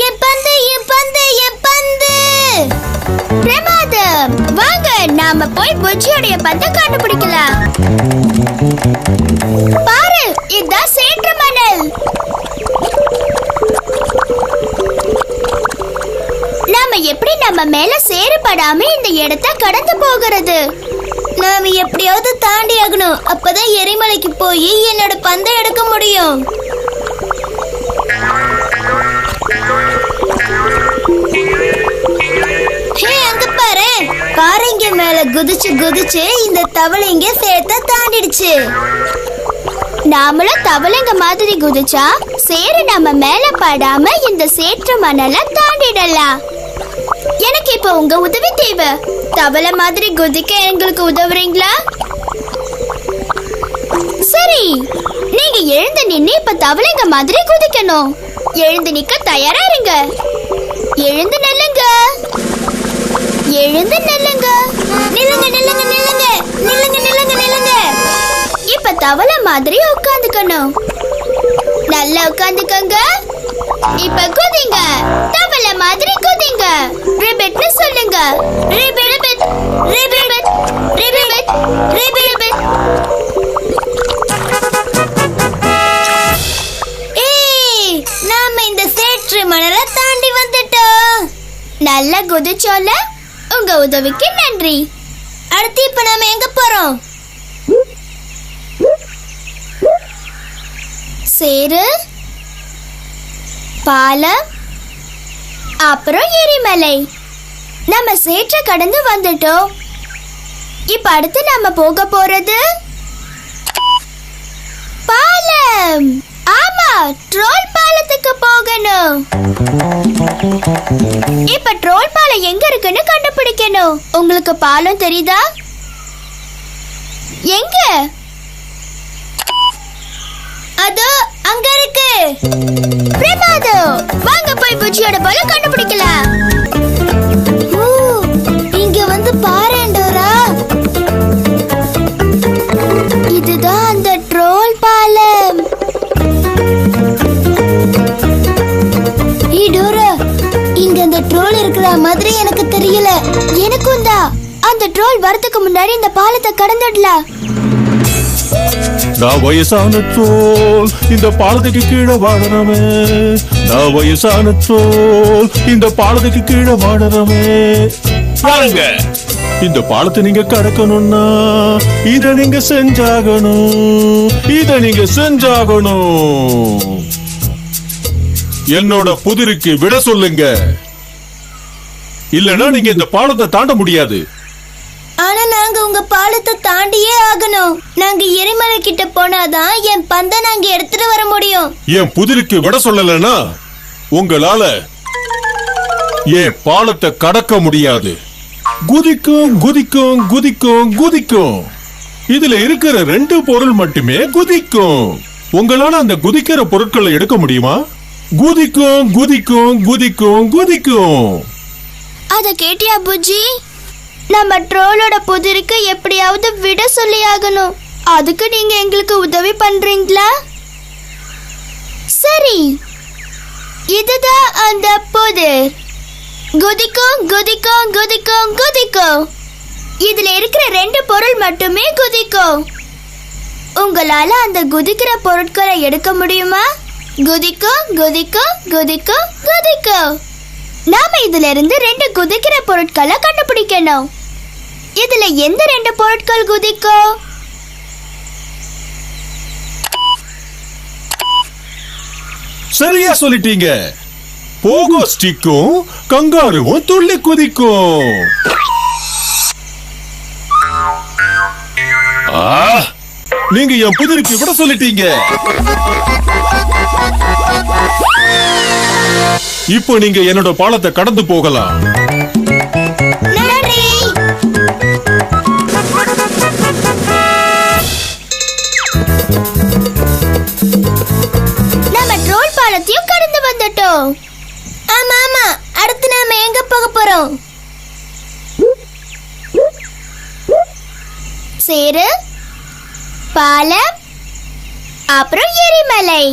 என் பந்து, என் பந்து, என் பந்து! பிரமாதம்! வாங்க நாம போய் புஜ்ஜியோடைய பந்தை கண்டுபிடிக்கலாம். பாரு, இதுதான் சேற்று மணல். நாம எப்படி நம்ம மேல சேறுபடாம இந்த இடத்தை கடந்து போகிறது? நாம எப்படியாவது தாண்டி ஆகணும். அப்பதான் எரிமலைக்கு போய் என்னோட பந்தை எடுக்க முடியும். அங்க பாரு, பாறைங்க மேல குதிச்சு குதிச்சு இந்த தவளைங்க சேத்த தாண்டிடுச்சு. நாமளும் தவளைங்க மாதிரி குதிச்சா சேரு நம்ம மேல படாம இந்த சேற்று மணலை தாண்டிடலாம். எனக்கு இப்ப உங்க உதவி தேவை. தவளை மாதிரி குதிக்க எங்களுக்கு உதவுறீங்களா? சரி, நீங்க எழுந்து நின்னு இப்ப தவளைங்க மாதிரி குதிக்கணும். எழுந்து நிக்க தயாரா இருங்க. எழுந்து நில்லுங்க, எழுந்து நில்லுங்க, நில்லுங்க நில்லுங்க நில்லுங்க நில்லுங்க நில்லுங்க நில்லுங்க. இப்ப தவளை மாதிரி உட்காந்துக்கணும். நல்லா உட்காந்துக்கங்க. இப்ப குதிங்க, தவளை மாதிரி குதிங்க. ரிபெட்னு சொல்லுங்க. ரிபெட் ரிபெட் ரிபெட் ரிபெட் ரிபெட். ஏய், நாம இந்த சேற்று மணலை தாண்டி வந்துட்டோம். நல்லா குதிச்சோல, உங்க உதவிக்கு நன்றி. அடுத்து இப்ப நாம எங்க போறோம்? சேரு, பாலம், அப்புறம் எரிமலை. நம்ம சேற்றை கடந்து வந்துட்டோம். இப்ப அடுத்து நம்ம போக போறது பாலம். ஆமா, ட்ரோல் பாலத்துக்கு போகணும். இப்ப ட்ரோல் பாலம் எங்க இருக்குன்னு கண்டுபிடிக்கணும். உங்களுக்கு பாலம் தெரியுதா? எங்க? அதோ அங்க இருக்கு. பிரமாதம்! வாங்க போய் புஜ்ஜியோட பாலம் கண்டுபிடிக்கலாம். இங்க வந்து பாருடா, இதுதான் அந்த ட்ரோல் பாலம். டோரா, இங்க அந்த ட்ரோல் இருக்கிற மாதிரி எனக்கு தெரியல. எனக்கும் தான். அந்த ட்ரோல் வரதுக்கு முன்னாடி இந்த பாலத்தை கடந்துடலாம். நான் வயசான ட்ரோல் இந்த பாலத்துக்கு கீழே வாழறமே. நான் வயசான ட்ரோல் இந்த பாலத்துக்கு கீழே வாழறமே. பாருங்க, இந்த பாலத்தை நீங்க கடக்கணும்னா இத நீங்க செஞ்சாகணும். இத நீங்க செஞ்சாகணும். என்னோட புதிருக்கு விட சொல்லுங்க, இல்லனா நீங்க இந்த பாலத்தை தாண்ட முடியாது. ஆனா நாங்க உங்க பாலத்தை தாண்டியே ஆகணும். நாங்க எரிமலை கிட்ட போனாதான் என் பந்தை நாங்க எடுத்துட்டு வர முடியும். என் புதிருக்கு விட சொல்லலனா உங்களால என் பாலத்தை கடக்க முடியாது. குதிக்கும் குதிக்கும் குதிக்கும் குதிக்கும். இதுல இருக்கிற 2 பொருள் மட்டுமே குதிக்கும். உங்களால அந்த குதிக்கிற பொருட்களை எடுக்க முடியுமா? குதிக்கும் குதிக்கும் குதிக்கும் குதிக்கும். அத கேட்டியா புஜ்ஜி? நம்ம ட்ரோலோட புதிருக்கு எப்படியாவது விட சொல்லி ஆகணும். அதுக்கு நீங்க எங்களுக்கு உதவி பண்றீங்களா? சரி, இதுதான் அந்த புதிர். குதிக்கும் குதிக்கும் குதிக்கும் குதிக்கும். இதுல இருக்கிற 2 பொருள் மட்டுமே குதிக்கும். உங்களால அந்த குதிக்கிற பொருட்களை எடுக்க முடியுமா? குதிக்கும் குதிக்கும் குதிக்கும் குதிக்கும். நாம இதுல இருந்து 2 குதிக்கிற பொருட்களை கண்டுபிடிக்கணும். இதுல எந்த 2 பொருட்கள் குதிக்கும்? சரியா சொல்லிட்டீங்க. போகோ ஸ்டிக்கும் கங்காருவும் துள்ளி குதிக்கும். நீங்க என் புதிருக்கு விட சொல்லிட்டீங்க. இப்போ நீங்க என்னோட பாலத்தை கடந்து போகலாம். நம்ம ட்ரோல் பாலத்தையும் கடந்து வந்துட்டோம். ஆமா ஆமா, அடுத்து நாம எங்க போக போறோம்? சேரு, பாலம், அப்புறம் எரிமலை.